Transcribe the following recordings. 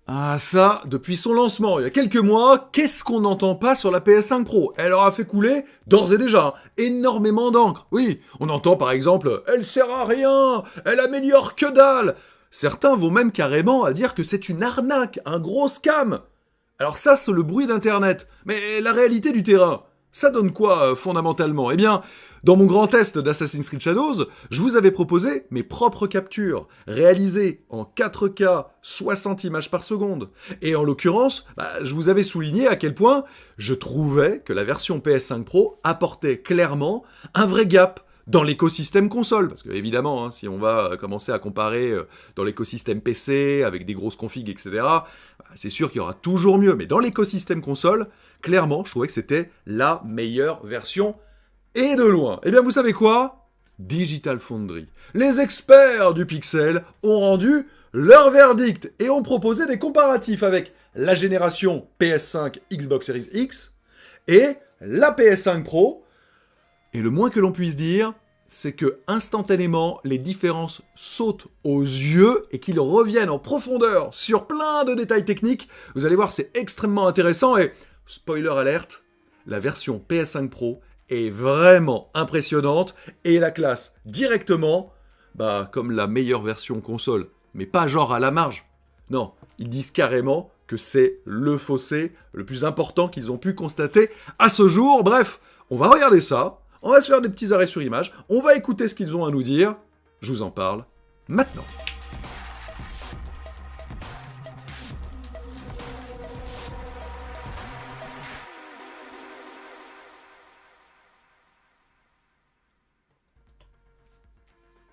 Ah ça, depuis son lancement, il y a quelques mois, qu'est-ce qu'on n'entend pas sur la PS5 Pro? Elle aura fait couler, d'ores et déjà, énormément d'encre. Oui, on entend par exemple « Elle sert à rien, elle améliore que dalle !» Certains vont même carrément à dire que c'est une arnaque, un gros scam. Alors ça, c'est le bruit d'Internet. Mais la réalité du terrain, ça donne quoi fondamentalement? Eh bien, dans mon grand test d'Assassin's Creed Shadows, je vous avais proposé mes propres captures, réalisées en 4K 60 images par seconde. Et en l'occurrence, je vous avais souligné à quel point je trouvais que la version PS5 Pro apportait clairement un vrai gap dans l'écosystème console. Parce que évidemment, si on va commencer à comparer dans l'écosystème PC, avec des grosses configs, etc., c'est sûr qu'il y aura toujours mieux. Mais dans l'écosystème console, clairement, je trouvais que c'était la meilleure version et de loin. Eh bien, vous savez quoi? Digital Foundry. Les experts du pixel ont rendu leur verdict et ont proposé des comparatifs avec la génération PS5 Xbox Series X et la PS5 Pro. Et le moins que l'on puisse dire, c'est que instantanément, les différences sautent aux yeux et qu'ils reviennent en profondeur sur plein de détails techniques. Vous allez voir, c'est extrêmement intéressant et, spoiler alerte, la version PS5 Pro est vraiment impressionnante et la classe directement, comme la meilleure version console, mais pas genre à la marge. Non, ils disent carrément que c'est le fossé le plus important qu'ils ont pu constater à ce jour. Bref, on va regarder ça. On va se faire des petits arrêts sur image, on va écouter ce qu'ils ont à nous dire. Je vous en parle maintenant.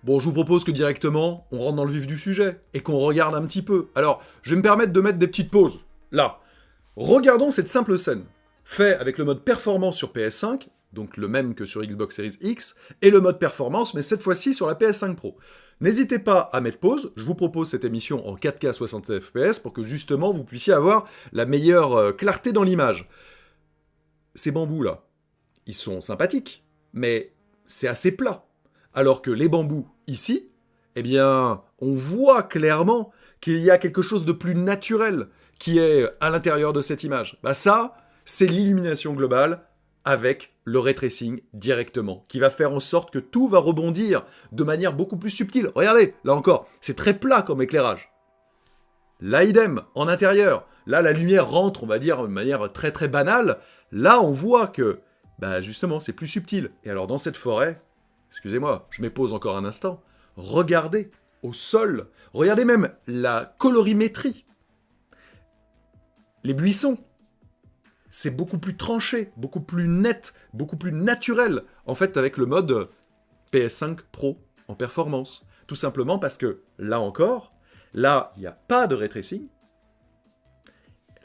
Bon, je vous propose que directement, on rentre dans le vif du sujet et qu'on regarde un petit peu. Alors, je vais me permettre de mettre des petites pauses. Là, regardons cette simple scène. Fait avec le mode performance sur PS5, donc le même que sur Xbox Series X, et le mode performance, mais cette fois-ci sur la PS5 Pro. N'hésitez pas à mettre pause, je vous propose cette émission en 4K 60 FPS pour que justement vous puissiez avoir la meilleure clarté dans l'image. Ces bambous là, ils sont sympathiques, mais c'est assez plat. Alors que les bambous ici, eh bien, on voit clairement qu'il y a quelque chose de plus naturel qui est à l'intérieur de cette image. Ça, c'est l'illumination globale avec le ray tracing directement, qui va faire en sorte que tout va rebondir de manière beaucoup plus subtile. Regardez, là encore, c'est très plat comme éclairage. Là, idem, en intérieur. Là, la lumière rentre, on va dire, de manière très très banale. Là, on voit que, justement, c'est plus subtil. Et alors, dans cette forêt, excusez-moi, je m'épose encore un instant, regardez au sol, regardez même la colorimétrie. Les buissons, c'est beaucoup plus tranché, beaucoup plus net, beaucoup plus naturel, en fait, avec le mode PS5 Pro en performance. Tout simplement parce que, là encore, là, il n'y a pas de ray tracing.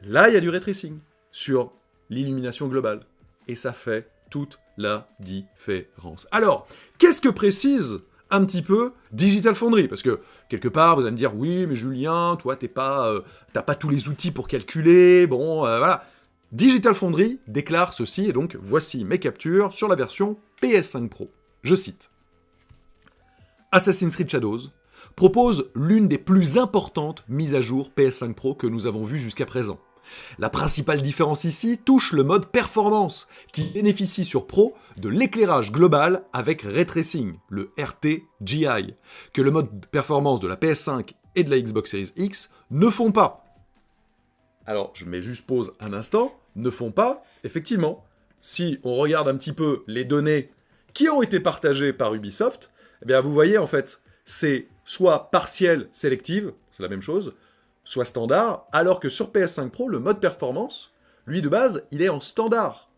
Là, il y a du ray tracing sur l'illumination globale. Et ça fait toute la différence. Alors, qu'est-ce que précise un petit peu Digital Foundry? Parce que, quelque part, vous allez me dire, oui, mais Julien, toi, t'as pas tous les outils pour calculer, voilà. Digital Foundry déclare ceci, et donc, voici mes captures sur la version PS5 Pro. Je cite. Assassin's Creed Shadows propose l'une des plus importantes mises à jour PS5 Pro que nous avons vues jusqu'à présent. La principale différence ici touche le mode performance, qui bénéficie sur Pro de l'éclairage global avec Ray Tracing, le RTGI, que le mode performance de la PS5 et de la Xbox Series X ne font pas. Alors, je mets juste pause un instant, ne font pas, effectivement. Si on regarde un petit peu les données qui ont été partagées par Ubisoft, eh bien vous voyez en fait, c'est soit partiel sélective, c'est la même chose, soit standard, alors que sur PS5 Pro, le mode performance, lui de base, il est en standard.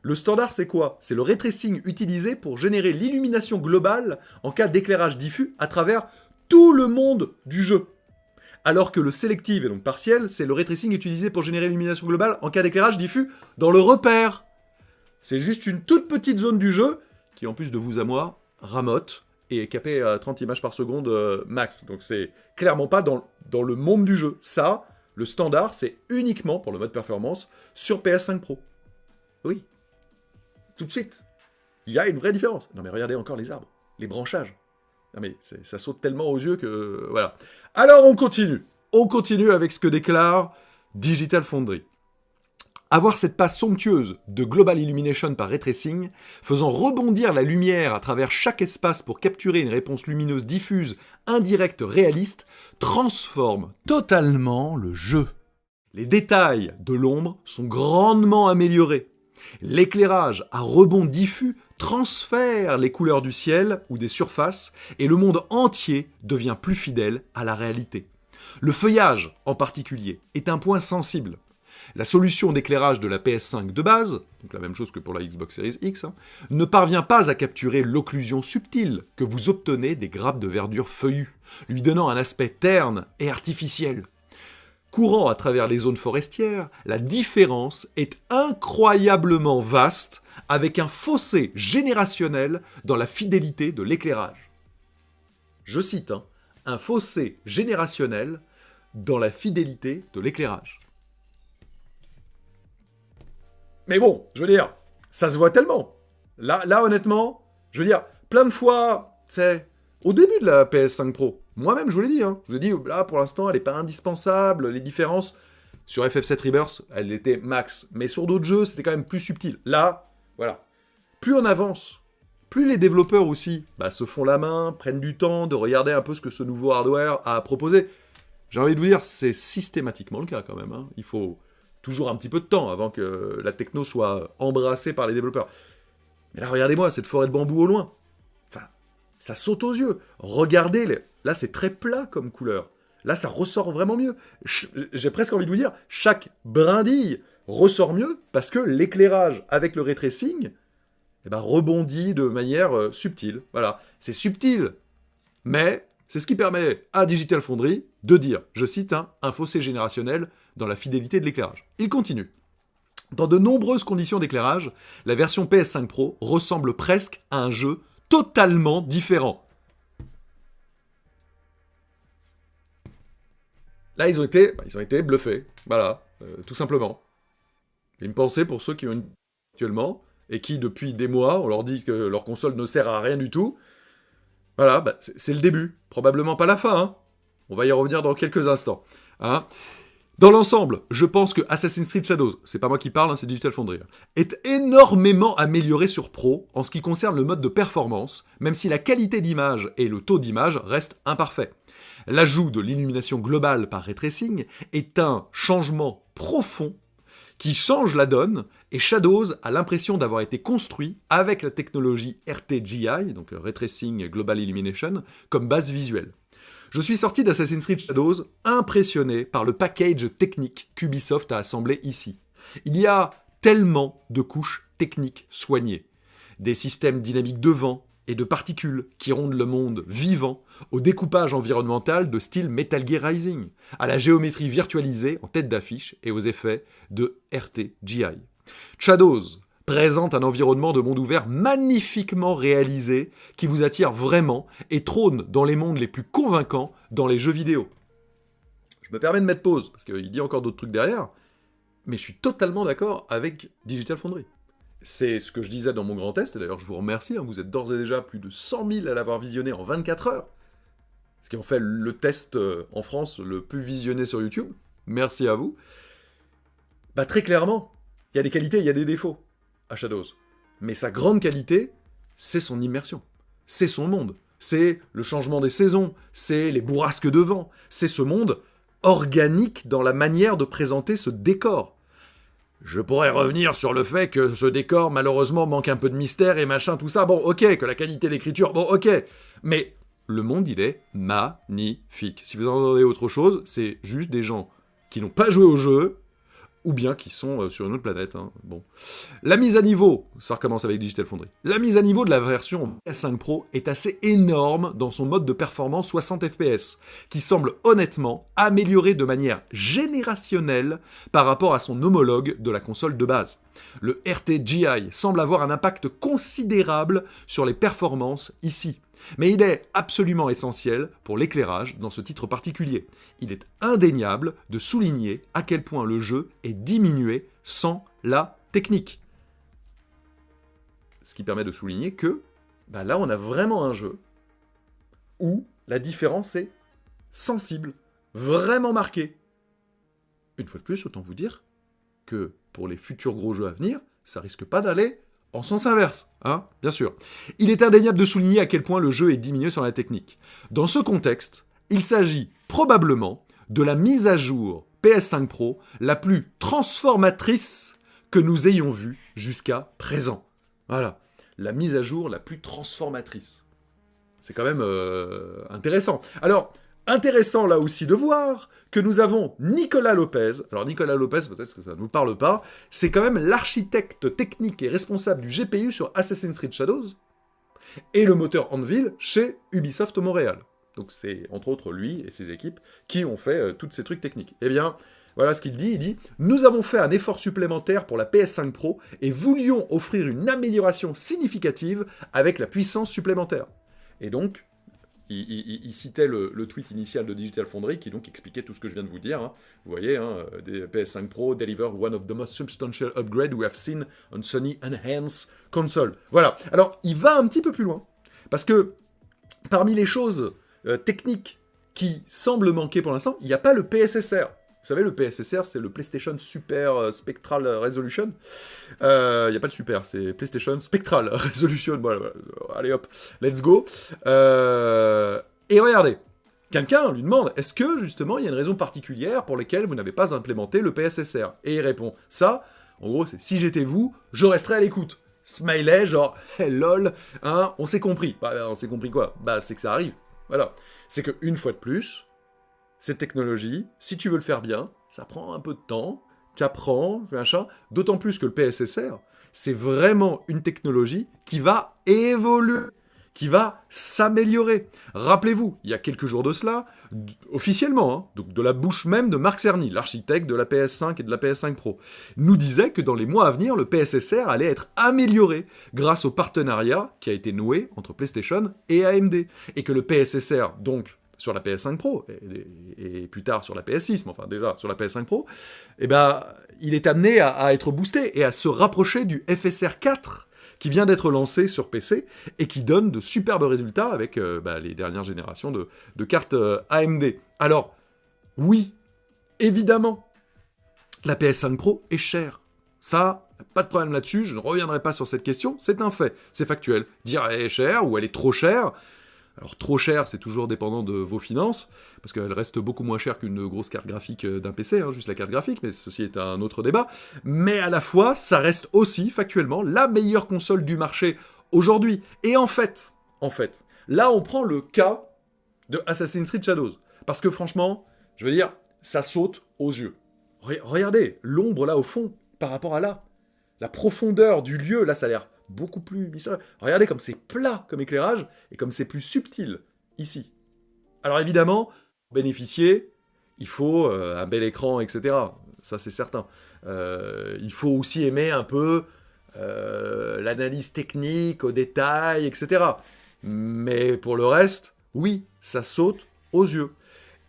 Le standard, c'est quoi? C'est le ray tracing utilisé pour générer l'illumination globale en cas d'éclairage diffus à travers tout le monde du jeu. Alors que le sélective et donc partiel, c'est le ray tracing utilisé pour générer l'illumination globale en cas d'éclairage diffus dans le repère. C'est juste une toute petite zone du jeu qui, en plus de vous à moi, ramote et est capé à 30 images par seconde max. Donc c'est clairement pas dans le monde du jeu. Ça, le standard, c'est uniquement pour le mode performance sur PS5 Pro. Oui. Tout de suite. Il y a une vraie différence. Non mais regardez encore les arbres, les branchages. Non mais ça saute tellement aux yeux que... Voilà. Alors on continue. On continue avec ce que déclare Digital Foundry. Avoir cette passe somptueuse de Global Illumination par Ray Tracing, faisant rebondir la lumière à travers chaque espace pour capturer une réponse lumineuse diffuse, indirecte, réaliste, transforme totalement le jeu. Les détails de l'ombre sont grandement améliorés. L'éclairage à rebond diffus transfère les couleurs du ciel ou des surfaces et le monde entier devient plus fidèle à la réalité. Le feuillage, en particulier, est un point sensible. La solution d'éclairage de la PS5 de base, donc la même chose que pour la Xbox Series X, ne parvient pas à capturer l'occlusion subtile que vous obtenez des grappes de verdure feuillues, lui donnant un aspect terne et artificiel. Courant à travers les zones forestières, la différence est incroyablement vaste, avec un fossé générationnel dans la fidélité de l'éclairage. Je cite, un fossé générationnel dans la fidélité de l'éclairage. Mais bon, je veux dire, ça se voit tellement. Là, honnêtement, je veux dire, plein de fois, c'est au début de la PS5 Pro. Moi-même, je vous l'ai dit, je vous ai dit, là, pour l'instant, elle n'est pas indispensable. Les différences sur FF7 Rebirth, elles étaient max. Mais sur d'autres jeux, c'était quand même plus subtil. Là, voilà. Plus on avance, plus les développeurs aussi se font la main, prennent du temps de regarder un peu ce que ce nouveau hardware a à proposer. J'ai envie de vous dire, c'est systématiquement le cas quand même. Il faut toujours un petit peu de temps avant que la techno soit embrassée par les développeurs. Mais là, regardez-moi, cette forêt de bambou au loin. Enfin, ça saute aux yeux. Regardez, là, c'est très plat comme couleur. Là, ça ressort vraiment mieux. J'ai presque envie de vous dire, chaque brindille ressort mieux parce que l'éclairage avec le ray tracing rebondit de manière subtile. Voilà, c'est subtil, mais c'est ce qui permet à Digital Foundry de dire, je cite, un fossé générationnel dans la fidélité de l'éclairage. Il continue. Dans de nombreuses conditions d'éclairage, la version PS5 Pro ressemble presque à un jeu totalement différent. Là, ils ont été bluffés. Voilà, tout simplement. Une pensée pour ceux qui ont actuellement et qui, depuis des mois, on leur dit que leur console ne sert à rien du tout. Voilà, c'est le début. Probablement pas la fin. On va y revenir dans quelques instants. Dans l'ensemble, je pense que Assassin's Creed Shadows, c'est pas moi qui parle, c'est Digital Foundry, est énormément amélioré sur Pro en ce qui concerne le mode de performance, même si la qualité d'image et le taux d'image restent imparfaits. L'ajout de l'illumination globale par ray tracing est un changement profond qui change la donne, et Shadows a l'impression d'avoir été construit avec la technologie RTGI, donc Ray Tracing Global Illumination, comme base visuelle. Je suis sorti d'Assassin's Creed Shadows impressionné par le package technique qu'Ubisoft a assemblé ici. Il y a tellement de couches techniques soignées. Des systèmes dynamiques de vent et de particules qui rendent le monde vivant, au découpage environnemental de style Metal Gear Rising, à la géométrie virtualisée en tête d'affiche et aux effets de RTGI. Shadows présente un environnement de monde ouvert magnifiquement réalisé qui vous attire vraiment et trône dans les mondes les plus convaincants dans les jeux vidéo. Je me permets de mettre pause, parce qu'il dit encore d'autres trucs derrière, mais je suis totalement d'accord avec Digital Foundry. C'est ce que je disais dans mon grand test, et d'ailleurs je vous remercie, vous êtes d'ores et déjà plus de 100 000 à l'avoir visionné en 24 heures, ce qui en fait le test en France le plus visionné sur YouTube. Merci à vous. Très clairement, il y a des qualités, il y a des défauts à Shadows. Mais sa grande qualité, c'est son immersion. C'est son monde. C'est le changement des saisons. C'est les bourrasques de vent. C'est ce monde organique dans la manière de présenter ce décor. Je pourrais revenir sur le fait que ce décor, malheureusement, manque un peu de mystère et machin, tout ça. Bon, ok, que la qualité d'écriture, bon, ok. Mais le monde, il est magnifique. Si vous entendez autre chose, c'est juste des gens qui n'ont pas joué au jeu, ou bien qui sont sur une autre planète. Bon. La mise à niveau, ça recommence avec Digital Foundry, la mise à niveau de la version PS5 Pro est assez énorme dans son mode de performance 60 fps, qui semble honnêtement amélioré de manière générationnelle par rapport à son homologue de la console de base. Le RTGI semble avoir un impact considérable sur les performances ici. Mais il est absolument essentiel pour l'éclairage dans ce titre particulier. Il est indéniable de souligner à quel point le jeu est diminué sans la technique. Ce qui permet de souligner que, là on a vraiment un jeu où la différence est sensible. vraiment marqué. Une fois de plus, autant vous dire que pour les futurs gros jeux à venir, ça risque pas d'aller en sens inverse, hein, bien sûr. Il est indéniable de souligner à quel point le jeu est diminué sur la technique. Dans ce contexte, il s'agit probablement de la mise à jour PS5 Pro la plus transformatrice que nous ayons vue jusqu'à présent. Voilà, la mise à jour la plus transformatrice. C'est quand même intéressant. Alors, intéressant là aussi de voir que nous avons Nicolas Lopez. Alors Nicolas Lopez, peut-être que ça ne vous parle pas, c'est quand même l'architecte technique et responsable du GPU sur Assassin's Creed Shadows et le moteur Anvil chez Ubisoft Montréal. Donc c'est entre autres lui et ses équipes qui ont fait tous ces trucs techniques. Eh bien, voilà ce qu'il dit. Il dit « Nous avons fait un effort supplémentaire pour la PS5 Pro et voulions offrir une amélioration significative avec la puissance supplémentaire. » Et donc, il citait le tweet initial de Digital Foundry qui donc expliquait tout ce que je viens de vous dire. Hein. Vous voyez, hein, des PS5 Pro deliver one of the most substantial upgrades we have seen on Sony Enhanced Console. Voilà. Alors, il va un petit peu plus loin. Parce que parmi les choses techniques qui semblent manquer pour l'instant, il n'y a pas le PSSR. Vous savez, le PSSR, c'est le PlayStation Super Spectral Resolution. Il n'y a pas le Super, c'est PlayStation Spectral Resolution. Voilà, allez hop, let's go. Et regardez, quelqu'un lui demande, est-ce que, justement, il y a une raison particulière pour laquelle vous n'avez pas implémenté le PSSR? Et il répond, ça, en gros, c'est si j'étais vous, je resterais à l'écoute. Smiley, genre, hey, lol, hein, on s'est compris. Bah, on s'est compris quoi? Bah, c'est que ça arrive. Voilà. C'est qu'une fois de plus, cette technologie, si tu veux le faire bien, ça prend un peu de temps, tu apprends, machin, d'autant plus que le PSSR, c'est vraiment une technologie qui va évoluer, qui va s'améliorer. Rappelez-vous, il y a quelques jours de cela, officiellement, hein, donc de la bouche même de Marc Cerny, l'architecte de la PS5 et de la PS5 Pro, nous disait que dans les mois à venir, le PSSR allait être amélioré grâce au partenariat qui a été noué entre PlayStation et AMD. Et que le PSSR, donc, sur la PS5 Pro, et plus tard sur la PS6, mais enfin déjà sur la PS5 Pro, eh ben, il est amené à être boosté et à se rapprocher du FSR 4 qui vient d'être lancé sur PC et qui donne de superbes résultats avec les dernières générations de cartes AMD. Alors, oui, évidemment, la PS5 Pro est chère. Ça, pas de problème là-dessus, je ne reviendrai pas sur cette question, c'est un fait, c'est factuel. Dire elle est chère ou elle est trop chère, alors trop cher, c'est toujours dépendant de vos finances, parce qu'elle reste beaucoup moins chère qu'une grosse carte graphique d'un PC, hein, juste la carte graphique, mais ceci est un autre débat. Mais à la fois, ça reste aussi, factuellement, la meilleure console du marché aujourd'hui. Et en fait, là on prend le cas de Assassin's Creed Shadows. Parce que franchement, je veux dire, ça saute aux yeux. Regardez, l'ombre là au fond, par rapport à là. La profondeur du lieu, là ça a l'air beaucoup plus mystérieux. Regardez comme c'est plat comme éclairage et comme c'est plus subtil ici. Alors évidemment, pour bénéficier, il faut un bel écran, etc. Ça c'est certain. Il faut aussi aimer un peu l'analyse technique au détail, etc. Mais pour le reste, oui, ça saute aux yeux.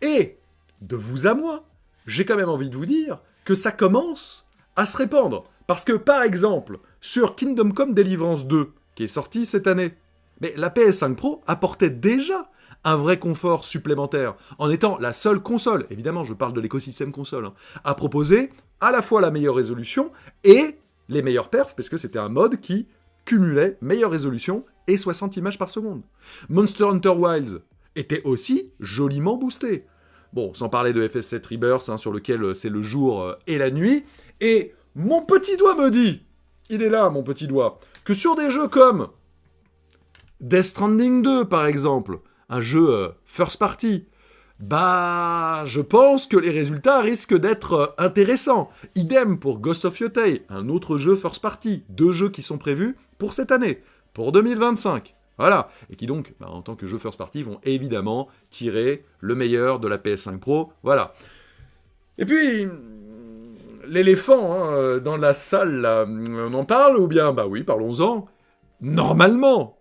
Et de vous à moi, j'ai quand même envie de vous dire que ça commence à se répandre. Parce que, par exemple, sur Kingdom Come Deliverance 2, qui est sorti cette année, mais la PS5 Pro apportait déjà un vrai confort supplémentaire, en étant la seule console, évidemment je parle de l'écosystème console, hein, à proposer à la fois la meilleure résolution et les meilleurs perfs, parce que c'était un mode qui cumulait meilleure résolution et 60 images par seconde. Monster Hunter Wilds était aussi joliment boosté. Bon, sans parler de FS7 Rebirth, hein, sur lequel c'est le jour et la nuit, et mon petit doigt me dit, il est là mon petit doigt, que sur des jeux comme Death Stranding 2 par exemple, un jeu first party, bah je pense que les résultats risquent d'être intéressants. Idem pour Ghost of Yotei, un autre jeu first party, 2 jeux qui sont prévus pour cette année, pour 2025. Voilà, et qui donc, en tant que jeu first party, vont évidemment tirer le meilleur de la PS5 Pro, voilà. Et puis, l'éléphant hein, dans la salle, là, on en parle ou bien, bah oui, parlons-en. Normalement,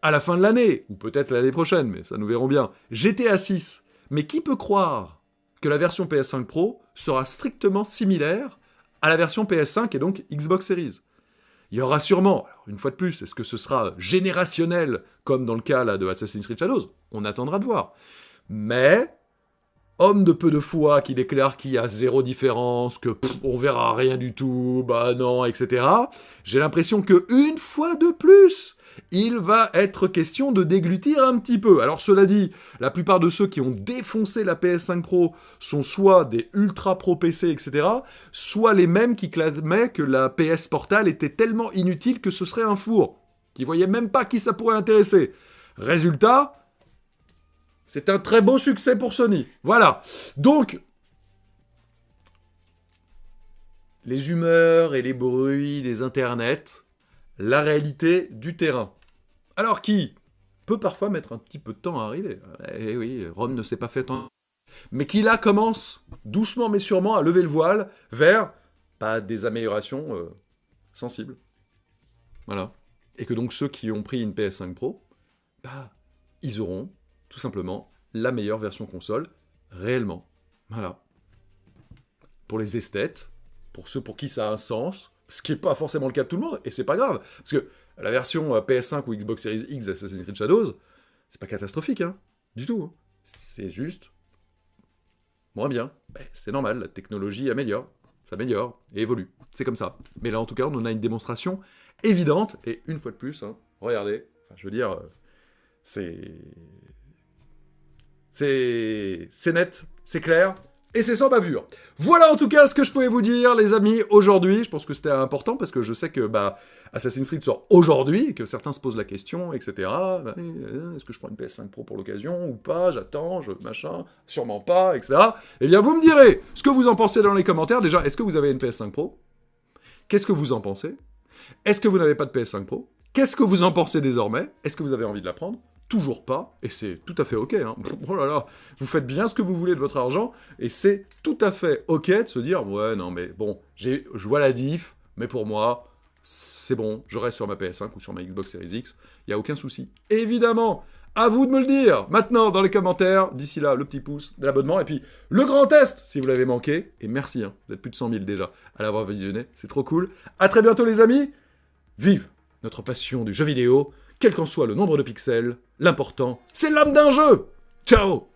à la fin de l'année, ou peut-être l'année prochaine, mais ça nous verrons bien, GTA 6. Mais qui peut croire que la version PS5 Pro sera strictement similaire à la version PS5 et donc Xbox Series? Il y aura sûrement, alors une fois de plus, est-ce que ce sera générationnel, comme dans le cas là, de Assassin's Creed Shadows? On attendra de voir. Mais homme de peu de foi qui déclare qu'il y a zéro différence, que on verra rien du tout, bah non, etc. J'ai l'impression que une fois de plus, il va être question de déglutir un petit peu. Alors cela dit, la plupart de ceux qui ont défoncé la PS5 Pro sont soit des ultra pro PC, etc., soit les mêmes qui clamaient que la PS Portal était tellement inutile que ce serait un four, qui voyaient même pas qui ça pourrait intéresser. Résultat, c'est un très beau succès pour Sony. Voilà. Donc, les humeurs et les bruits des internets, la réalité du terrain. Alors qui peut parfois mettre un petit peu de temps à arriver. Eh oui, Rome ne s'est pas fait tant. Mais qui là commence, doucement mais sûrement, à lever le voile vers des améliorations sensibles. Voilà. Et que donc ceux qui ont pris une PS5 Pro, ils auront tout simplement la meilleure version console, réellement. Voilà. Pour les esthètes, pour ceux pour qui ça a un sens, ce qui n'est pas forcément le cas de tout le monde, et c'est pas grave, parce que la version PS5 ou Xbox Series X d'Assassin's Creed Shadows, c'est pas catastrophique, hein, du tout. Hein. C'est juste moins bien. C'est normal, la technologie améliore, ça améliore et évolue. C'est comme ça. Mais là, en tout cas, on en a une démonstration évidente, et une fois de plus, hein, regardez, je veux dire, c'est net, c'est clair, et c'est sans bavure. Voilà en tout cas ce que je pouvais vous dire, les amis, aujourd'hui. Je pense que c'était important, parce que je sais que Assassin's Creed sort aujourd'hui, et que certains se posent la question, etc. Est-ce que je prends une PS5 Pro pour l'occasion, ou pas? J'attends, machin, sûrement pas, etc. Eh bien, vous me direz ce que vous en pensez dans les commentaires. Déjà, est-ce que vous avez une PS5 Pro? Qu'est-ce que vous en pensez? Est-ce que vous n'avez pas de PS5 Pro? Qu'est-ce que vous en pensez désormais? Est-ce que vous avez envie de la prendre? Toujours pas, et c'est tout à fait ok. Hein. Oh là là, vous faites bien ce que vous voulez de votre argent, et c'est tout à fait ok de se dire, ouais, non, mais bon, je vois la diff, mais pour moi, c'est bon, je reste sur ma PS5 ou sur ma Xbox Series X, il n'y a aucun souci. Évidemment, à vous de me le dire, maintenant, dans les commentaires, d'ici là, le petit pouce, de l'abonnement, et puis le grand test, si vous l'avez manqué, et merci, hein, vous êtes plus de 100 000 déjà à l'avoir visionné, c'est trop cool. À très bientôt les amis, vive notre passion du jeu vidéo, quel qu'en soit le nombre de pixels, l'important, c'est l'âme d'un jeu. Ciao.